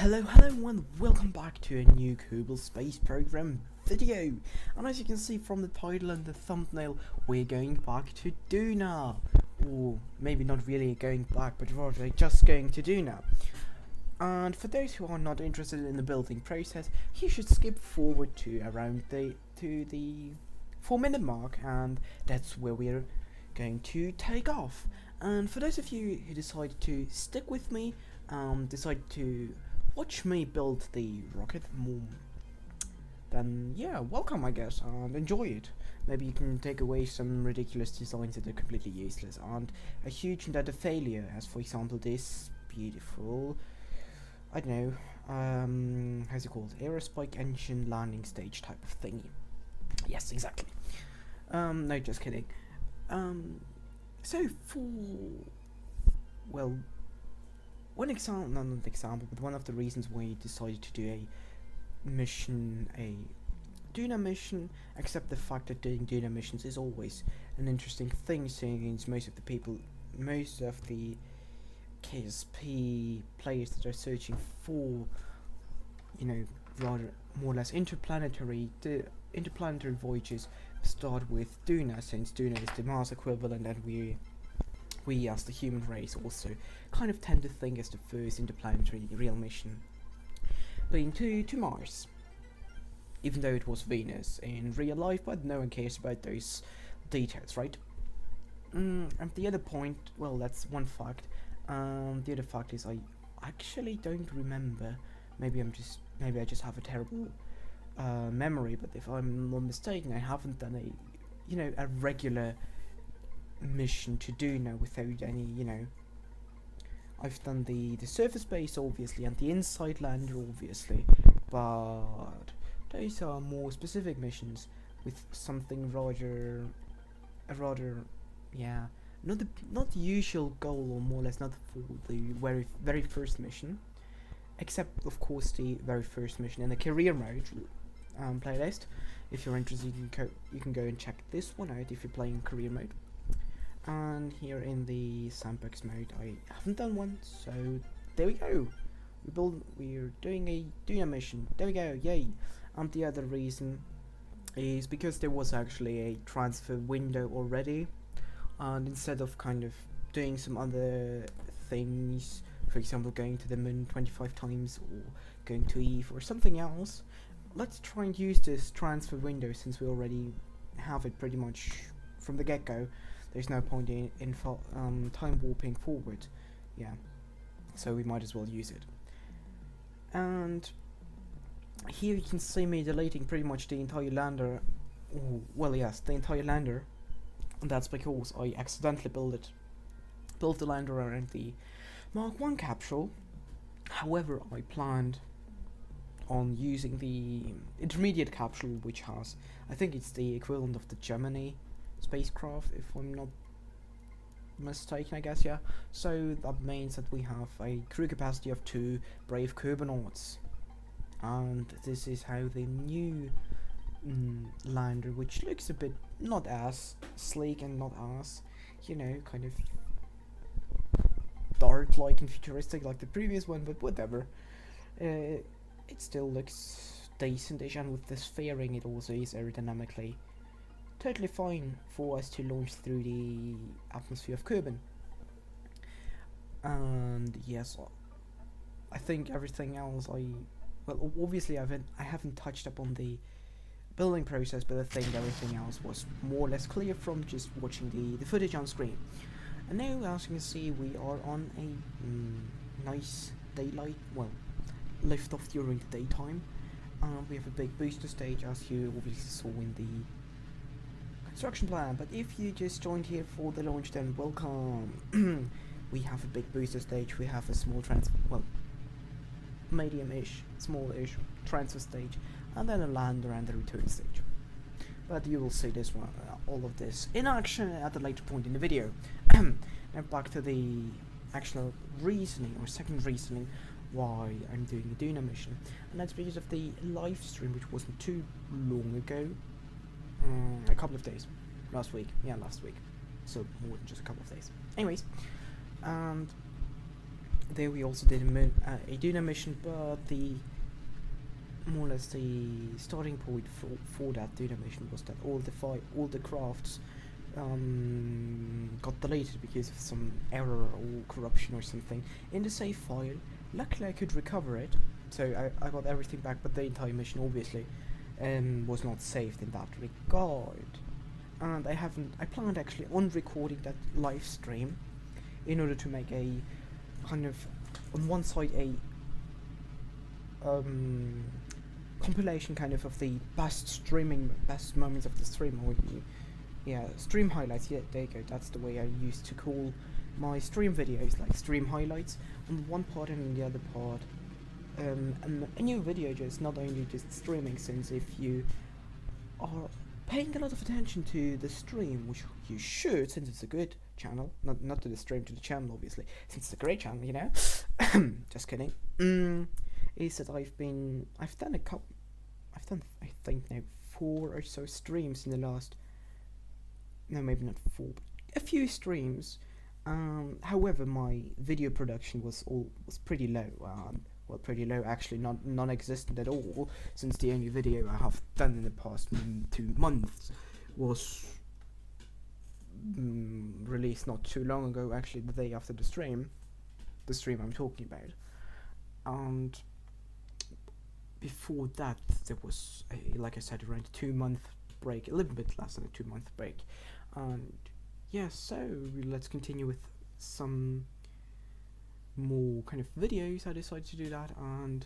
Hello and welcome back to a new Kerbal space program video. And as you can see from the title and the thumbnail, we're going back to Duna. Or maybe not really going back, but rather just going to Duna. And for those who are not interested in the building process, you should skip forward to around the 4-minute mark, and that's where we're going to take off. And for those of you who decided to stick with me, decide to watch me build the rocket more, then yeah, welcome I guess, and enjoy it. Maybe you can take away some ridiculous designs that are completely useless, and a huge data failure, as for example this beautiful, I don't know, how's it called, aerospike engine landing stage type of thingy. Yes, exactly. No, just kidding. So for, well, one example, not an example, but one of the reasons why I decided to do a mission, a Duna mission, except the fact that doing Duna missions is always an interesting thing, since most of the KSP players that are searching for, you know, rather more or less interplanetary voyages start with Duna, since Duna is the Mars equivalent, and we as the human race also kind of tend to think as the first interplanetary real mission being to Mars, even though it was Venus in real life, but no one cares about those details, right? And the other point, well, that's one fact. The other fact is I actually don't remember. Maybe I just have a terrible memory, but if I'm not mistaken, I haven't done a regular mission to Duna without any, I've done the surface base obviously and the inside lander obviously, but those are more specific missions with something rather not the usual goal, or more or less not for the very first mission, except of course the very first mission in the career mode playlist. If you're interested, you can go and check this one out if you're playing career mode. And here in the sandbox mode, I haven't done one, so there we go. We're doing a Duna mission. There we go, yay! And the other reason is because there was actually a transfer window already, and instead of kind of doing some other things, for example going to the moon 25 times or going to Eve or something else, let's try and use this transfer window since we already have it pretty much from the get-go. There's no point in time warping forward, yeah, so we might as well use it. And here you can see me deleting pretty much the entire lander. Well, yes, the entire lander, and that's because I accidentally built the lander around the Mark 1 capsule. However, I planned on using the intermediate capsule, which has, I think it's the equivalent of the Gemini spacecraft, if I'm not mistaken, I guess, yeah. So that means that we have a crew capacity of 2 brave Kerbinauts, and this is how the new lander, which looks a bit not as sleek and not as, kind of dark-like and futuristic like the previous one, but whatever. It still looks decent-ish, and with this fairing it also is aerodynamically totally fine for us to launch through the atmosphere of Kerbin. And yes, I think everything else obviously I haven't touched up on the building process, but I think everything else was more or less clear from just watching the footage on screen. And now, as you can see, we are on a nice daylight, well, lift off during the daytime. We have a big booster stage, as you obviously saw in the construction plan, but if you just joined here for the launch, then welcome. We have a big booster stage, we have a small medium-ish, small-ish transfer stage, and then a lander and a return stage. But you will see this one, all of this in action at a later point in the video. Now back to the actual reasoning, or second reasoning, why I'm doing a Duna mission, and that's because of the live stream, which wasn't too long ago. A couple of days, last week, so more than just a couple of days. Anyways, and there we also did a Duna mission, but the more or less the starting point for that Duna mission was that all the crafts got deleted because of some error or corruption or something in the save file. Luckily I could recover it, so I got everything back, but the entire mission obviously was not saved in that regard. And I planned actually on recording that live stream in order to make a kind of, on one side, a compilation kind of the best moments of the stream, or stream highlights. Yeah, there you go, that's the way I used to call my stream videos, like stream highlights on one part, and on the other part a new video, just not only just streaming, since if you are paying a lot of attention to the stream, which you should, since it's a good channel, not to the stream, to the channel obviously, since it's a great channel, you know. Just kidding. Is that I've done I think now 4 or so streams in the last, no, maybe not 4, but a few streams. However, my video production was pretty low. Well, pretty low, actually, non-existent at all, since the only video I have done in the past 2 months was released not too long ago, actually the day after the stream I'm talking about. And before that there was like I said, around a 2-month break, a little bit less than a 2-month break. And yeah, so let's continue with some more kind of videos. I decided to do that, and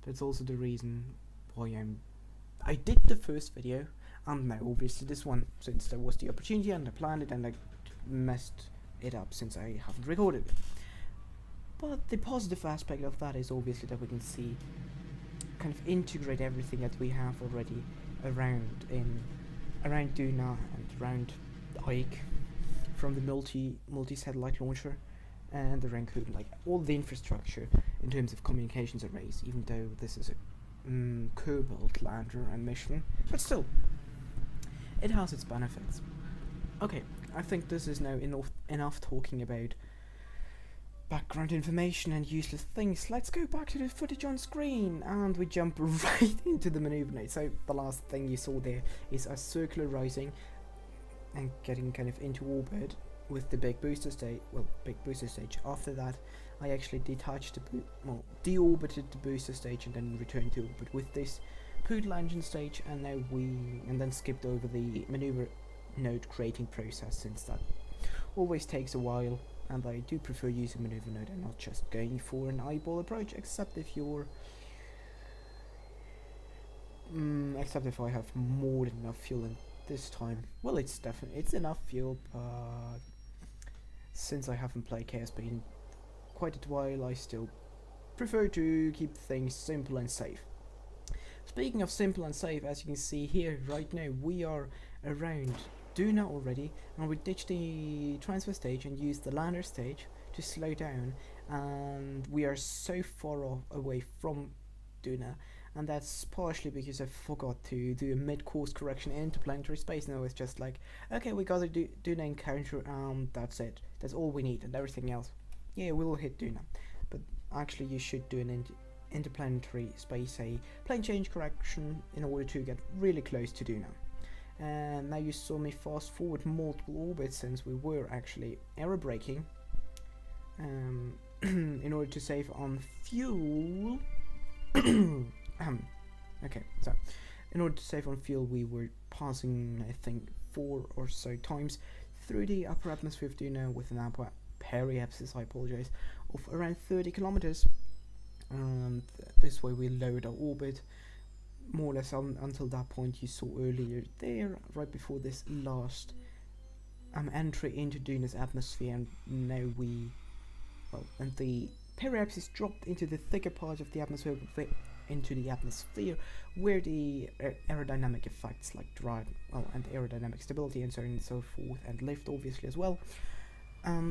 that's also the reason why I did the first video, and now obviously this one, since there was the opportunity and I planned it, and I messed it up since I haven't recorded it. But the positive aspect of that is obviously that we can see, kind of integrate everything that we have already around Duna and around Ike, from the multi-satellite launcher and the Raccoon, like all the infrastructure in terms of communications arrays, even though this is a Kerbal lander and mission, but still, it has its benefits. Okay, I think this is now enough talking about background information and useless things. Let's go back to the footage on screen, and we jump right into the maneuver node. So the last thing you saw there is us circularizing and getting kind of into orbit with the big booster stage. After that, I actually detached deorbited the booster stage and then returned to orbit with this poodle engine stage, and then skipped over the maneuver node creating process, since that always takes a while, and I do prefer using maneuver node and not just going for an eyeball approach, except if I have more than enough fuel in this time. Well, it's enough fuel, but since I haven't played KSP in quite a while, I still prefer to keep things simple and safe. Speaking of simple and safe, as you can see here right now, we are around Duna already, and we ditched the transfer stage and used the lander stage to slow down, and we are so far away from Duna, and that's partially because I forgot to do a mid-course correction into planetary space. Now it's just like, okay, we got to do Duna encounter, that's it, that's all we need, and everything else, yeah, we'll hit Duna. But actually you should do an interplanetary space, a plane change correction, in order to get really close to Duna. And now you saw me fast forward multiple orbits, since we were actually error braking in order to save on fuel. Okay, so in order to save on fuel, we were passing, I think, 4 or so times through the upper atmosphere of Duna with an periapsis, I apologize, of around 30 kilometers. And this way we lowered our orbit more or less until that point you saw earlier there, right before this last entry into Duna's atmosphere. And now and the periapsis dropped into the thicker part of the atmosphere, where the aerodynamic effects like drag, and aerodynamic stability and so on and so forth, and lift obviously as well,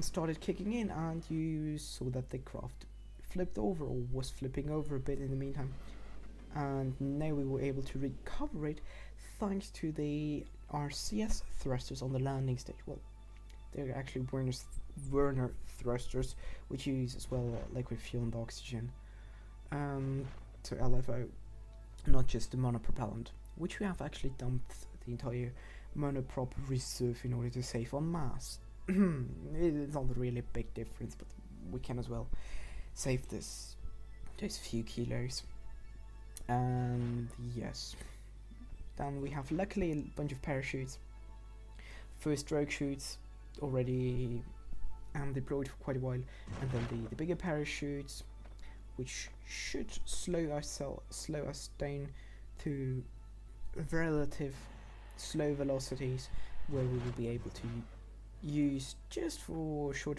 started kicking in, and you saw that the craft flipped over, or was flipping over a bit in the meantime. And now we were able to recover it thanks to the RCS thrusters on the landing stage. Well, there actually Werner thrusters, which use as well liquid fuel and oxygen to LFO, not just the monopropellant, which we have actually dumped the entire monoprop reserve in order to save on mass. It's not really a big difference, but we can as well save those few kilos. And yes, then we have luckily a bunch of parachutes, first stroke chutes already deployed for quite a while, and then the bigger parachutes, which should slow us down to relative slow velocities, where we will be able to use just for a short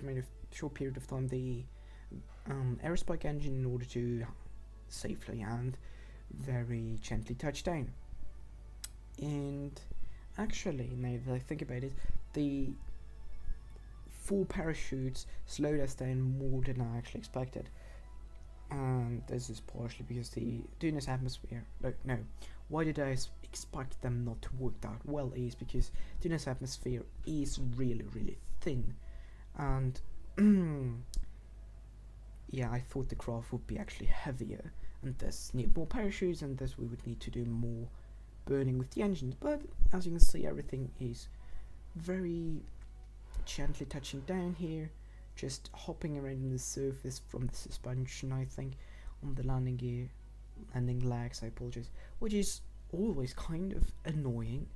period of time the aerospike engine in order to safely and very gently touch down. And actually, now that I think about it, the 4 parachutes slowed us down more than I actually expected. And this is partially because the Duna's atmosphere, why did I expect them not to work that well, is because Duna's atmosphere is really, really thin. And yeah, I thought the craft would be actually heavier, and thus need more parachutes, and thus we would need to do more burning with the engines. But as you can see, everything is very gently touching down here, just hopping around on the surface from the suspension, I think, on the landing legs, I apologize, which is always kind of annoying.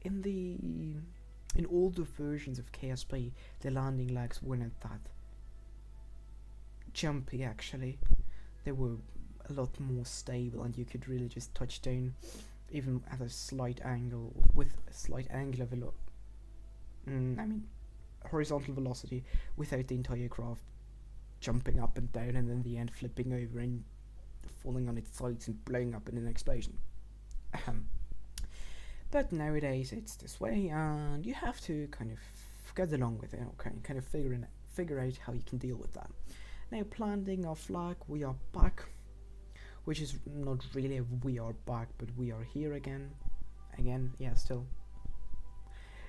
In older versions of KSP, the landing legs weren't that jumpy. Actually, they were a lot more stable, and you could really just touch down even at a slight angle, with a slight angular horizontal velocity, without the entire craft jumping up and down and in the end flipping over and falling on its sides and blowing up in an explosion. But nowadays it's this way, and you have to kind of get along with it, okay, kind of figure out how you can deal with that. Now, planting our flag, we are back, which is not really a we are back, but we are here again, yeah, still.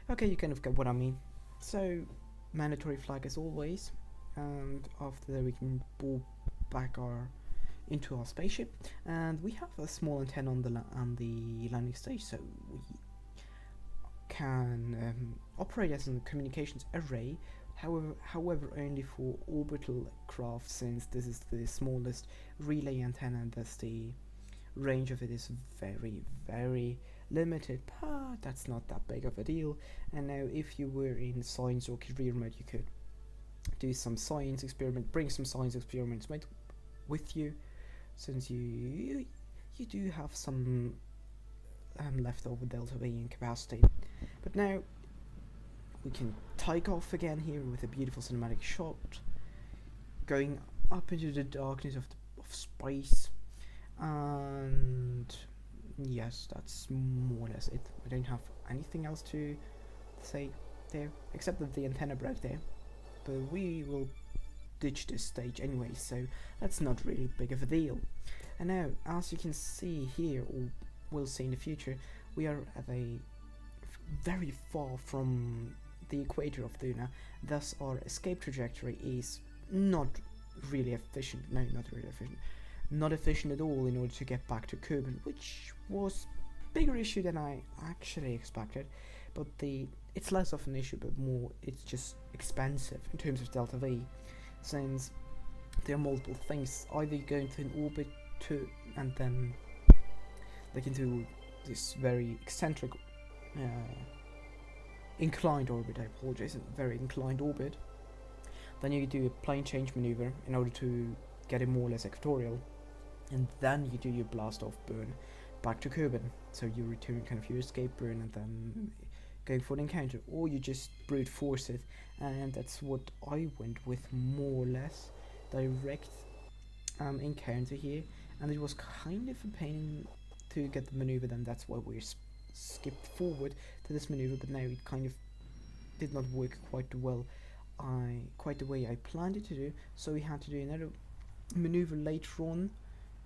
Okay, you kind of get what I mean. So, mandatory flag as always, and after that we can board back into our spaceship, and we have a small antenna on the landing stage, so we can operate as a communications array. However, only for orbital craft, since this is the smallest relay antenna, and thus the range of it is very, very limited, but that's not that big of a deal. And now, if you were in science or career mode, you could do some science experiment, bring some science experiments with you, since you do have some leftover delta V in capacity. But now we can take off again here with a beautiful cinematic shot, going up into the darkness of space. And yes, that's more or less it. We don't have anything else to say there, except that the antenna broke there, but we will ditch this stage anyway, so that's not really big of a deal. And now, as you can see here, or we'll see in the future, we are at a very far from the equator of Duna, thus our escape trajectory is not really efficient. No, not really efficient. Not efficient at all in order to get back to Kerbin, which was a bigger issue than I actually expected. But it's less of an issue, but more it's just expensive in terms of delta V, since there are multiple things. Either you go into an orbit and then like into this very eccentric inclined orbit, I apologize, a very inclined orbit. Then you do a plane change maneuver in order to get it more or less equatorial, and then you do your blast off burn back to Kerbin. So you return kind of your escape burn and then going for an encounter, or you just brute force it, and that's what I went with, more or less direct encounter here, and it was kind of a pain to get the maneuver. Then that's why we skipped forward to this maneuver, but now it kind of did not work quite well, quite the way I planned it to do. So we had to do another maneuver later on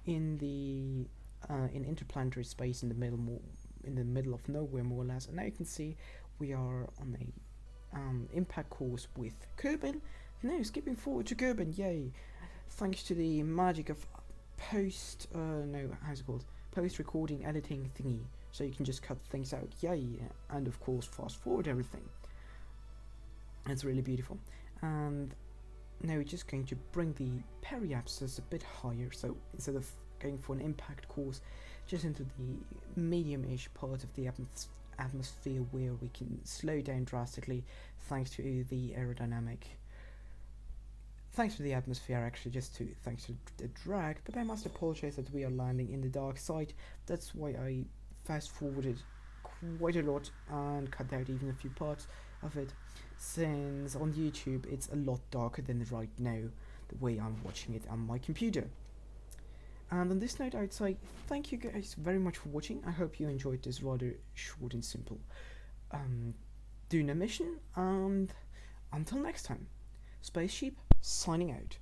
in the in interplanetary space in the middle of nowhere, more or less. And now you can see we are on a impact course with Kerbin. Now skipping forward to Kerbin, yay! Thanks to the magic of post recording editing thingy, so you can just cut things out, yay! And of course fast forward everything. It's really beautiful. And now we're just going to bring the periapsis a bit higher, so instead of going for an impact course just into the medium-ish part of the atmosphere where we can slow down drastically thanks to the atmosphere, actually, thanks to the drag. But I must apologize that we are landing in the dark side. That's why I fast forwarded quite a lot and cut out even a few parts of it, since on YouTube it's a lot darker than right now, the way I'm watching it on my computer. And on this note, I'd say thank you guys very much for watching. I hope you enjoyed this rather short and simple Duna mission, and until next time, Space Sheep signing out.